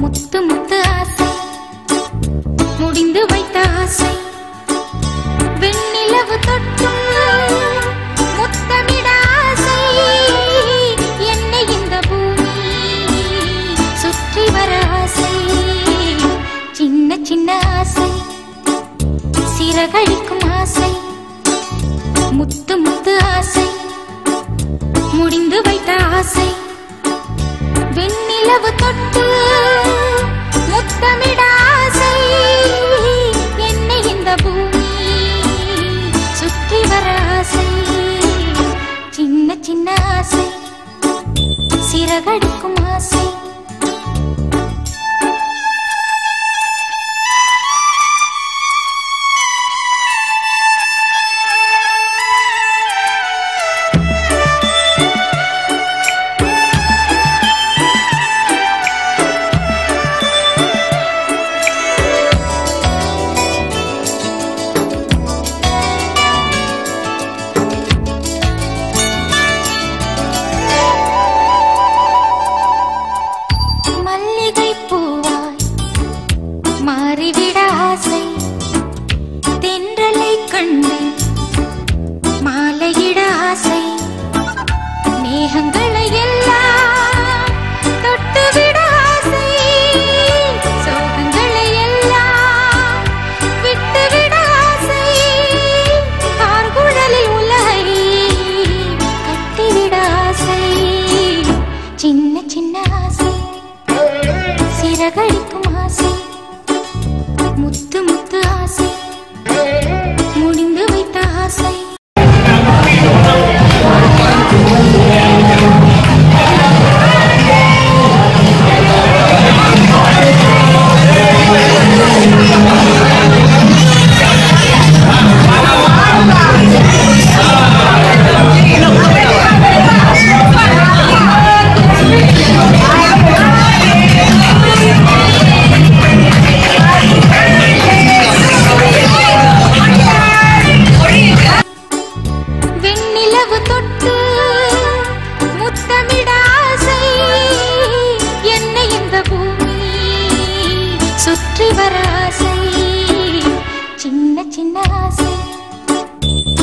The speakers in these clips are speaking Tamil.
முத்து முத்து ஆசை முடிந்து வைத்த ஆசை வெண்ணிலவு தொட்டு முத்தமிட ஆசை என்னை இந்த பூமி சுற்றி வர ஆசை சின்ன சின்ன ஆசை சிறகடிக்கும் ஆசை முத்து முத்து ஆசை முடிந்து வைத்த ஆசை வெண்ணிலவு தொட்டு முத்தமிட ஆசை என்னை இந்த பூமி சுற்றி வர ஆசை சின்ன சின்ன ஆசை சிறகடிக்கும் ஆசை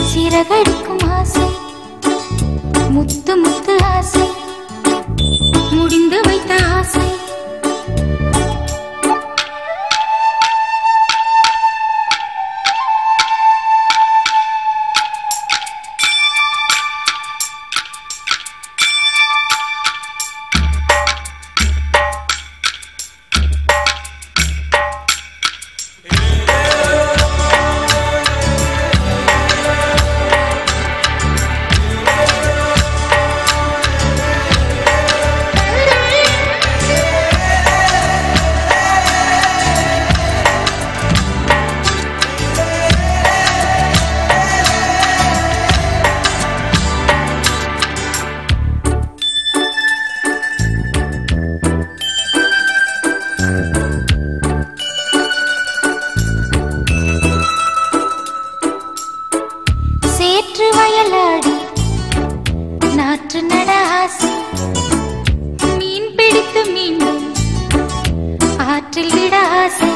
சிறகடிக்கும் ஆசை முத்து முத்து ஆசை முடிந்து வைத்த ஆசை நாற்று நட ஆசை மீன் பிடித்து மீண்டும் ஆற்றில் விட ஆசை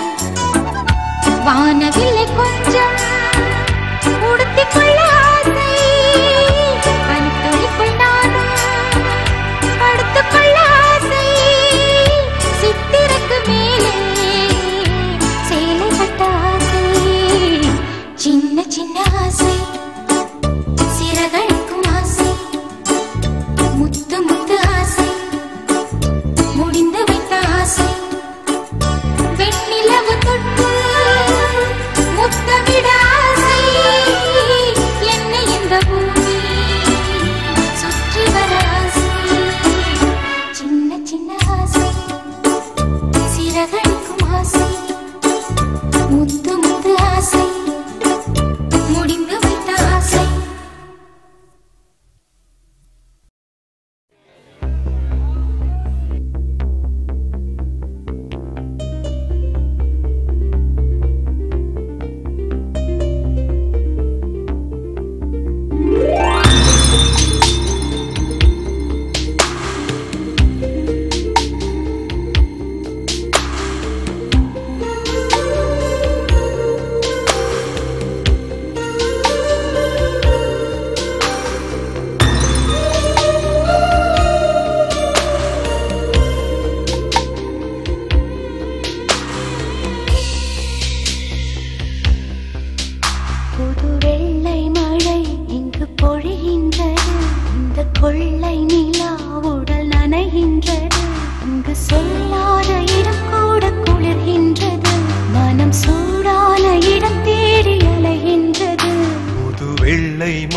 வானவில்லை கொஞ்சம் உடுத்திக் கொள்ள ஆசை பனித்துளிக்குள் நானும் படுத்துக் கொள்ள ஆசை சித்திரக்கு மேலே சேலை கட்ட ஆசை சின்ன சின்ன ஆசை சிறகடிக்கும் ஆசை முத்து முத்து ஆசை முடிந்து வைத்த ஆசை வெண்ணிலவு தொட்டு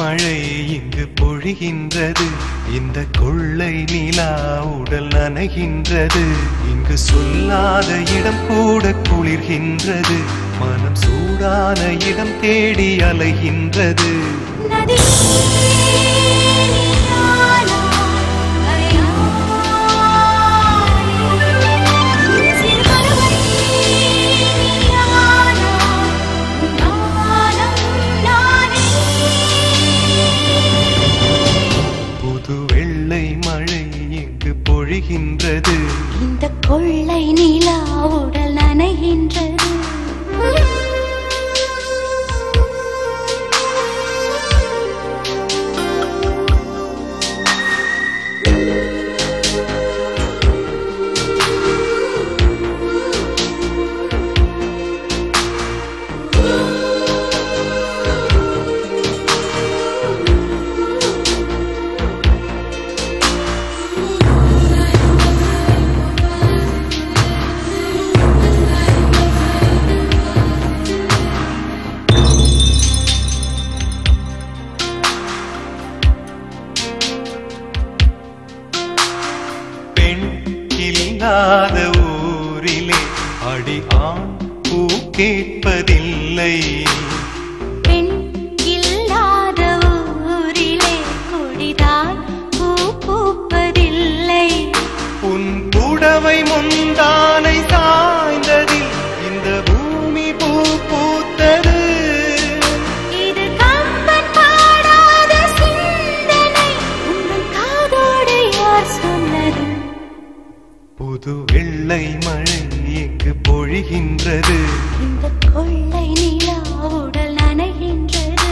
மழை இங்கு பொழிகின்றது. இந்த கொள்ளை நிலா உடல் நனைகின்றது. இங்கு சொல்லாத இடம் கூட குளிர்கின்றது. மனம் சூடான இடம் தேடி அலைகின்றது. பொழிகின்றது. இந்த கொள்ளை நிலா உடல் நனைகின்றது. இல்லாத ஊரிலே அடி ஆண் பூ கேட்பதில்லை. பெண் இல்லாத ஊரிலே கொடிதான் பூ பூப்பதில்லை. உன் புடவை முந்தானை சாய்ந்ததில் இந்த பூமி பூ பூத்தது. இது கம்பன் பாடாத சிந்தனை, உங்கள் காதோடு யார் சொன்னது? புது வெள்ளை மழை இங்கு பொழிகின்றது. இந்த கொள்ளை நிலா உடல் நனைகின்றது.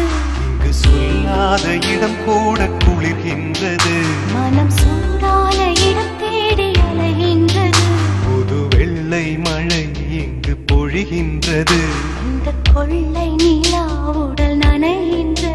இங்கு சொல்லாத இடம் கூட குளிர்கின்றது. மனம் சூடான இடம் தேடி அலைகின்றது. புது வெள்ளை மழை இங்கு பொழிகின்றது. இந்த கொள்ளை நிலா உடல் நனைகின்றது.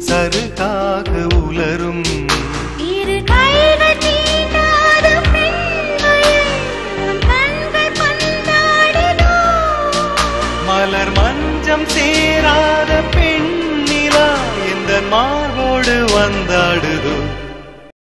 சருகாக உலரும். இரு கைகள் தீண்டாத பெண்கள் கண்கள் பந்தாடுதோ. மலர் மஞ்சம் சேராத பெண்ணிலா எந்த மார்போடு வந்தாடுதோ.